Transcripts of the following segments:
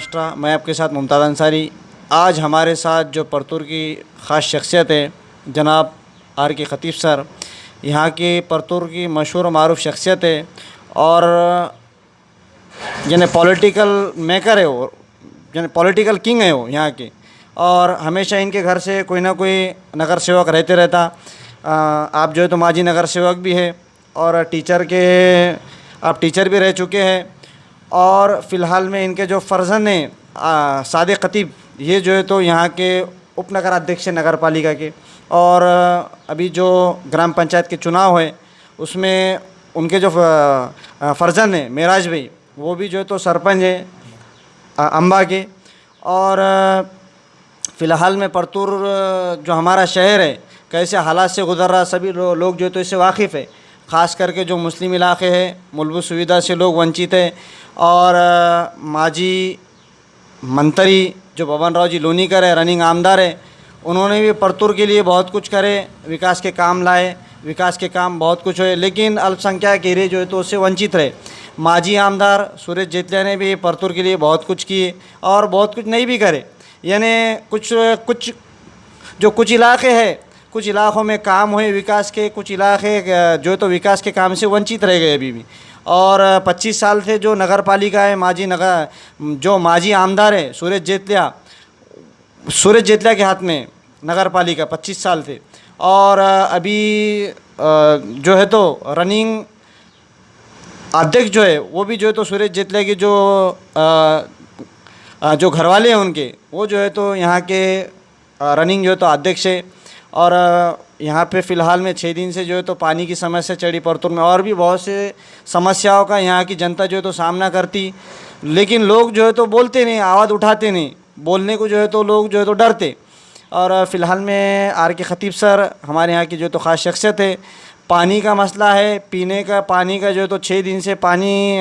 महाराष्ट्र। मैं आपके साथ मुमताज़ अंसारी। आज हमारे साथ जो परतूर की ख़ास शख्सियत है जनाब आर के ख़तीब सर, यहाँ की परतूर की मशहूर मारूफ शख्सियत है और यानी पॉलिटिकल मेकर है वो, यानी पॉलिटिकल किंग है वो यहाँ के। और हमेशा इनके घर से कोई ना कोई नगर सेवक रहते रहता। आप जो है तो माजी नगर सेवक भी है और आप टीचर भी रह चुके हैं। और फ़िलहाल में इनके जो फ़र्जंद हैं सादिक ख़तीब, ये जो है तो यहाँ के उप नगराध्यक्ष नगर पालिका के। और अभी जो ग्राम पंचायत के चुनाव है उसमें उनके जो फ़र्जंद हैं मेराज भाई, वो भी जो है तो सरपंच है अम्बा के। और फ़िलहाल में परतूर जो हमारा शहर है कैसे हालात से गुज़र रहा, सभी लोग जो है तो इससे वाकिफ़ है। ख़ास करके जो मुस्लिम इलाक़े हैं मूलभूत सुविधा से लोग वंचित है। और माजी मंत्री जो बबन राव जी लोनीकर है, रनिंग आमदार है, उन्होंने भी परतूर के लिए बहुत कुछ करे, विकास के काम लाए, विकास के काम बहुत कुछ हुए, लेकिन अल्पसंख्यक एरिया जो है तो उससे वंचित रहे। माजी आमदार सुरेश जेतलिया ने भी परतूर के लिए बहुत कुछ किए और बहुत कुछ नहीं भी करे। यानी कुछ इलाक़े हैं, कुछ इलाक़ों में काम हुए विकास के, कुछ इलाक़े जो तो विकास के काम से वंचित रह गए अभी भी। और 25 साल से जो नगर पालिका है जो माजी आमदार है सुरेश जेतलिया के हाथ में नगर पालिका 25 साल से। और अभी जो है तो रनिंग अध्यक्ष जो है वो भी जो है तो सुरेश जेतलिया की जो घरवाले हैं उनके, वो जो है तो यहाँ के रनिंग जो है तो अध्यक्ष है। और यहाँ पे फ़िलहाल में 6 दिन से जो है तो पानी की समस्या चढ़ी परतूर में, और भी बहुत से समस्याओं का यहाँ की जनता जो है तो सामना करती, लेकिन लोग जो है तो बोलते नहीं, आवाज़ उठाते नहीं, बोलने को जो है तो लोग जो है तो डरते। और फ़िलहाल में आर के ख़तीब सर हमारे यहाँ की जो तो ख़ास शख्सियत है। पानी का मसला है, पीने का पानी का जो है तो 6 दिन से पानी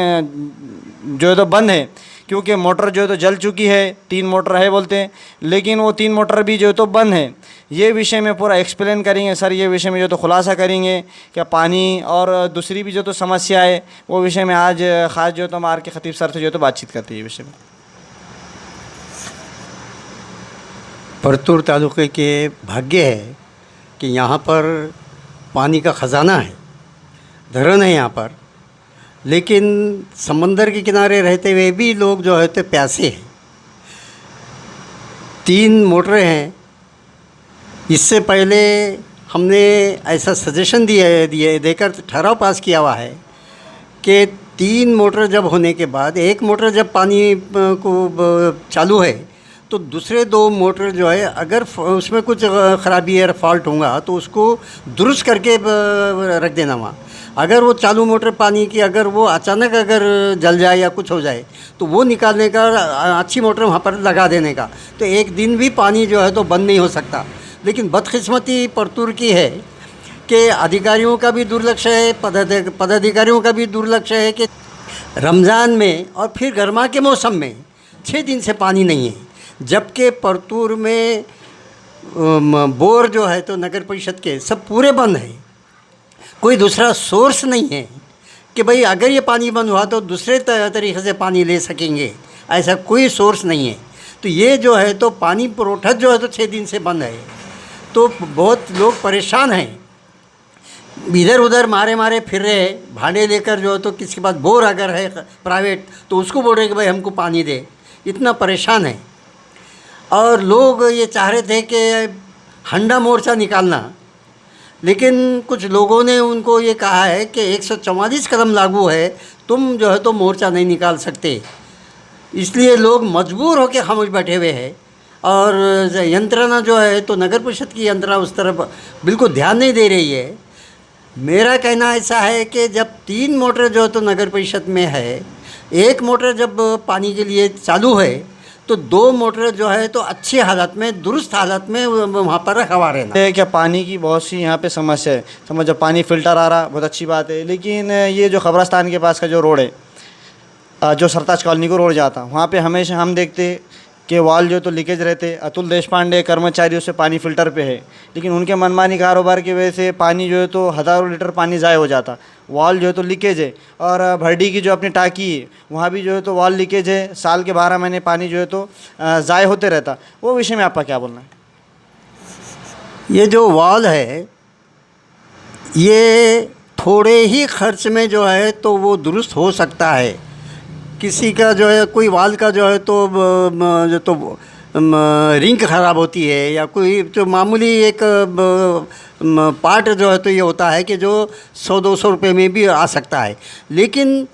जो है तो बंद है, क्योंकि मोटर जो है तो जल चुकी है। 3 मोटर है बोलते हैं, लेकिन वो 3 मोटर भी जो है तो बंद है। ये विषय में पूरा एक्सप्लेन करेंगे सर, ये विषय में जो तो खुलासा करेंगे क्या पानी और दूसरी भी जो तो समस्या है वो विषय में आज ख़ास जो तो हम आर के ख़तीब सर से जो तो बातचीत करते हैं ये विषय में। परतूर तालुके के भाग्य है कि यहाँ पर पानी का ख़जाना है, धरण है यहाँ पर, लेकिन समंदर के किनारे रहते हुए भी लोग जो है तो प्यासे हैं। 3 मोटरें हैं। इससे पहले हमने ऐसा सजेशन देकर ठहराव पास किया हुआ है कि 3 मोटर जब होने के बाद, एक मोटर जब पानी को चालू है तो दूसरे 2 मोटर जो है अगर उसमें कुछ ख़राबी है, फॉल्ट होगा तो उसको दुरुस्त करके रख देना वहाँ। अगर वो चालू मोटर पानी की अगर वो अचानक अगर जल जाए या कुछ हो जाए तो वो निकालने का, अच्छी मोटर वहाँ पर लगा देने का, तो एक दिन भी पानी जो है तो बंद नहीं हो सकता। लेकिन बदकिस्मती परतूर की है कि अधिकारियों का भी दुर्लक्ष्य है, पदाधिकारियों का भी दुर्लक्ष्य है कि रमज़ान में और फिर गर्मा के मौसम में 6 दिन से पानी नहीं है, जबकि परतूर में बोर जो है तो नगर परिषद के सब पूरे बंद हैं। कोई दूसरा सोर्स नहीं है कि भाई अगर ये पानी बंद हुआ तो दूसरे तरीक़े से पानी ले सकेंगे, ऐसा कोई सोर्स नहीं है। तो ये जो है तो पानी पुरोठा जो है तो 6 दिन से बंद है, तो बहुत लोग परेशान हैं, इधर उधर मारे फिर रहे हैं। भाड़े लेकर जो है तो किसी के पास बोर अगर है प्राइवेट तो उसको बोल रहे कि भाई हमको पानी दे, इतना परेशान है। और लोग ये चाह रहे थे कि हंडा मोर्चा निकालना, लेकिन कुछ लोगों ने उनको ये कहा है कि 144 कदम लागू है, तुम जो है तो मोर्चा नहीं निकाल सकते। इसलिए लोग मजबूर होकर खामोश बैठे हुए हैं। और यंत्रणा जो है तो नगर परिषद की यंत्रणा उस तरफ बिल्कुल ध्यान नहीं दे रही है। मेरा कहना ऐसा है कि जब 3 मोटर जो है तो नगर परिषद में है, 1 मोटर जब पानी के लिए चालू है तो 2 मोटर जो है तो अच्छी हालत में, दुरुस्त हालत में वहाँ पर रखवा रहना। क्या पानी की बहुत सी यहाँ पे समस्या है, समझ जब पानी फ़िल्टर आ रहा बहुत अच्छी बात है, लेकिन ये जो खबरस्तान के पास का जो रोड है, जो सरताज कॉलोनी को रोड जाता, वहाँ पे हमेशा हम देखते कि वाल जो तो लीकेज रहते। अतुल देश पांडे कर्मचारी उससे पानी फ़िल्टर पे है, लेकिन उनके मनमानी कारोबार की वजह से पानी जो है तो हज़ारों लीटर पानी ज़ाय हो जाता। वाल जो है तो लीकेज है। और भरडी की जो अपनी टाँकी है वहाँ भी जो है तो वाल लीकेज है, साल के 12 महीने पानी जो है तो ज़ाय होते रहता। वो विषय में आपका क्या बोलना है? ये जो वाल है ये थोड़े ही खर्च में जो है तो वो दुरुस्त हो सकता है। किसी का जो है कोई वाल का जो है तो जो तो रिंग ख़राब होती है, या कोई जो मामूली एक पार्ट जो है तो ये होता है कि जो 100-200 रुपये में भी आ सकता है। लेकिन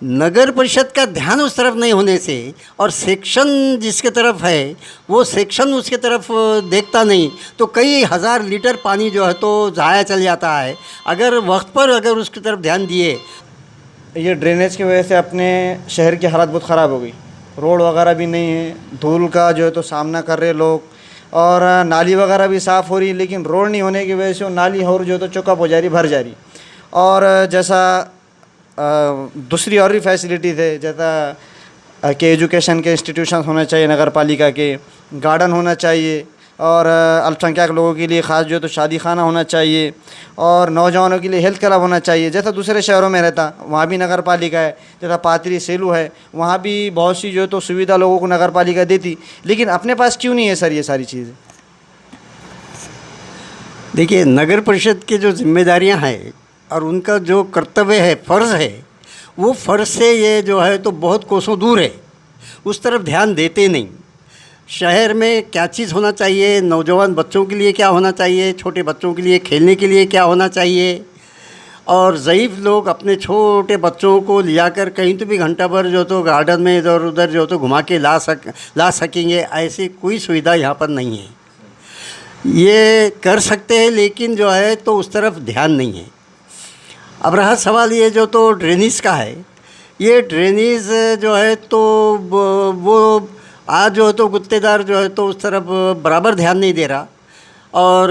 नगर परिषद का ध्यान उस तरफ नहीं होने से और सेक्शन जिसके तरफ है वो सेक्शन उसके तरफ देखता नहीं, तो कई हज़ार लीटर पानी जो है तो ज़ाया चल जाता है। अगर वक्त पर अगर उसकी तरफ ध्यान दिए। ये ड्रेनेज की वजह से अपने शहर की हालत बहुत ख़राब हो गई। रोड वगैरह भी नहीं है, धूल का जो है तो सामना कर रहे लोग, और नाली वगैरह भी साफ़ हो रही, लेकिन रोड नहीं होने की वजह से वो नाली और जो है तो चौकअप हो जा रही, भर जा रही। और जैसा दूसरी और भी फैसिलिटीज़ है, जैसा कि एजुकेशन के इंस्टीट्यूशन होना चाहिए नगर पालिका के, गार्डन होना चाहिए, और अल्पसंख्यक लोगों के लिए ख़ास जो है तो शादी खाना होना चाहिए, और नौजवानों के लिए हेल्थ क्लब होना चाहिए। जैसा दूसरे शहरों में रहता वहाँ भी नगर पालिका है, जैसा पातरी सेलू है वहाँ भी बहुत सी जो है तो सुविधा लोगों को नगर पालिका देती, लेकिन अपने पास क्यों नहीं है सर ये सारी चीज़ें? देखिए, नगर परिषद की जो जिम्मेदारियां हैं और उनका जो कर्तव्य है, फ़र्ज़ है, वो फ़र्ज़ से ये जो है तो बहुत कोसों दूर है, उस तरफ ध्यान देते नहीं। शहर में क्या चीज़ होना चाहिए, नौजवान बच्चों के लिए क्या होना चाहिए, छोटे बच्चों के लिए खेलने के लिए क्या होना चाहिए, और ज़ईफ़ लोग अपने छोटे बच्चों को लिया कर कहीं तो भी घंटा भर जो तो गार्डन में इधर उधर जो तो घुमा के ला सकेंगे, ऐसी कोई सुविधा यहाँ पर नहीं है। ये कर सकते हैं लेकिन जो है तो उस तरफ ध्यान नहीं है। अब रहा सवाल ये जो तो ड्रेनेज का है, ये ड्रेनेज जो है तो वो आज जो है तो गुत्तेदार जो है तो उस तरफ बराबर ध्यान नहीं दे रहा, और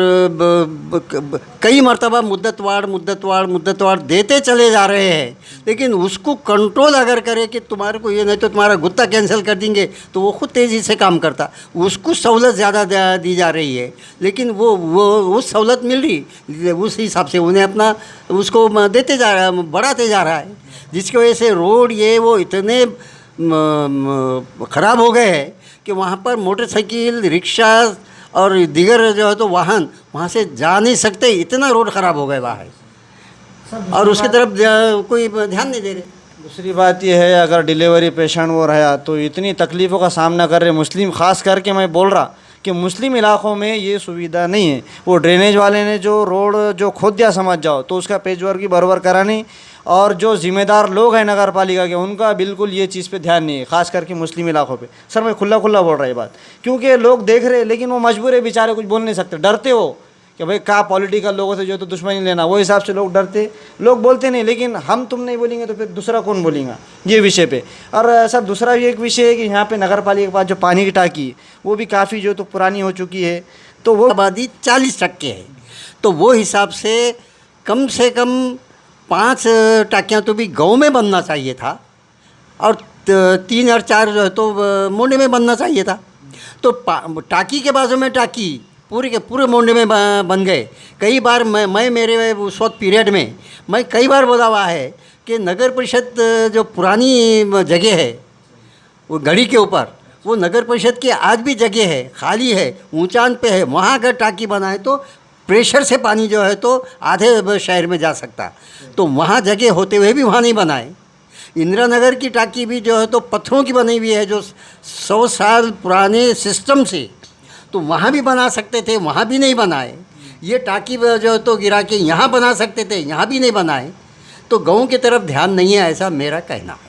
कई मर्तबा मुद्दतवार देते चले जा रहे हैं, लेकिन उसको कंट्रोल अगर करे कि तुम्हारे को ये नहीं तो तुम्हारा गुत्ता कैंसिल कर देंगे, तो वो खुद तेज़ी से काम करता। उसको सहूलत ज़्यादा दी जा रही है, लेकिन वो उस सहूलत मिल रही, उस हिसाब से उन्हें अपना उसको देते जा रहा है, बढ़ाते जा रहा है, जिसकी वजह से रोड ये वो इतने ख़राब हो गए हैं कि वहाँ पर मोटरसाइकिल, रिक्शा और दीगर जो है तो वाहन वहाँ से जा नहीं सकते, इतना रोड ख़राब हो गए वहाँ है, और उसकी तरफ कोई ध्यान नहीं दे रहे। दूसरी बात यह है, अगर डिलीवरी पेशेंट वो रहा तो इतनी तकलीफ़ों का सामना कर रहे मुस्लिम, ख़ास करके मैं बोल रहा कि मुस्लिम इलाक़ों में ये सुविधा नहीं है। वो ड्रेनेज वाले ने जो रोड जो खोद दिया समझ जाओ, तो उसका पेचवर्क भी बराबर करानी, और जो ज़िम्मेदार लोग हैं नगर पालिका के उनका बिल्कुल ये चीज़ पे ध्यान नहीं है, ख़ास करके मुस्लिम इलाक़ों पे। सर मैं खुला बोल रहा ये बात, क्योंकि लोग देख रहे लेकिन वो मजबूर है बेचारे, कुछ बोल नहीं सकते, डरते हो कि भाई क्या पॉलिटिकल लोगों से जो तो दुश्मनी लेना, वो हिसाब से लोग डरते, लोग बोलते नहीं, लेकिन हम तुम नहीं बोलेंगे तो फिर दूसरा कौन बोलेगा ये विषय पे। और सर दूसरा भी एक विषय है कि यहाँ पे नगर पालिका के पास जो पानी की टाँकी है वो भी काफ़ी जो तो पुरानी हो चुकी है, तो वो आबादी 40% है, तो वो हिसाब से कम 5 टाँकियाँ तो भी गांव में बनना चाहिए था, और 3 और 4 जो है तो मोहल्ले में बनना चाहिए था। तो टाँकी के बाजू में टाँकी पूरे के पूरे मोहल्ले में बन गए। कई बार मैं मेरे उस वक्त पीरियड में मैं कई बार बोला हुआ है कि नगर परिषद जो पुरानी जगह है वो गढ़ी के ऊपर, वो नगर परिषद की आज भी जगह है, खाली है, ऊंचान पे है, वहाँ अगर टाँकी बनाए तो प्रेशर से पानी जो है तो आधे शहर में जा सकता, तो वहाँ जगह होते हुए भी वहाँ नहीं बनाए। इंदिरा नगर की टाँकी भी जो है तो पत्थरों की बनी हुई है, जो 100 साल पुराने सिस्टम से, तो वहाँ भी बना सकते थे, वहाँ भी नहीं बनाए। ये टाँकी जो है तो गिरा के यहाँ बना सकते थे, यहाँ भी नहीं बनाए। तो गाँव की तरफ ध्यान नहीं है, ऐसा मेरा कहना है।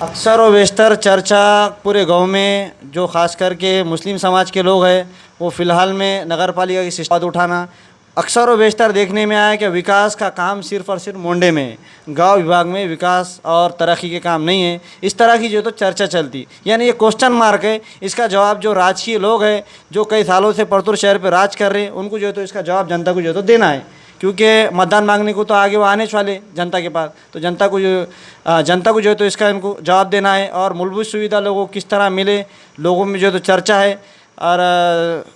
अक्सर और बेशतर चर्चा पूरे गांव में जो ख़ास करके मुस्लिम समाज के लोग हैं वो फ़िलहाल में नगर पालिका की शिकायत उठाना, अक्सर और बेशतर देखने में आया कि विकास का काम सिर्फ़ और सिर्फ मोंडे में है, गांव विभाग में विकास और तरक्की के काम नहीं है। इस तरह की जो तो चर्चा चलती, यानी ये क्वेश्चन मार्क है। इसका जवाब जो राजकीय लोग हैं जो कई सालों से परतूर शहर पर राज कर रहे हैं उनको जो है तो इसका जवाब जनता को जो है तो देना है, क्योंकि मतदान मांगने को तो आगे वो आने वाले जनता के पास, तो जनता को जो है तो इसका इनको जवाब देना है। और मूलभूत सुविधा लोगों को किस तरह मिले, लोगों में जो तो चर्चा है। और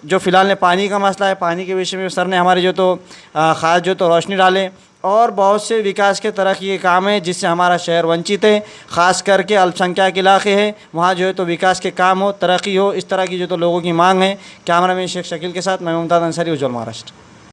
जो फ़िलहाल में पानी का मसला है, पानी के विषय में सर ने हमारे जो तो ख़ास जो तो रोशनी डाले। और बहुत से विकास के तरक्की के काम है जिससे हमारा शहर वंचित है, ख़ास करके अल्पसंख्यक इलाके हैं, वहाँ जो है तो विकास के काम हो, तरक्की हो, इस तरह की जो तो लोगों की मांग है। कैमरामैन शेख शकील के साथ मैं मुमताज़ अंसारी, उज्जवल महाराष्ट्र।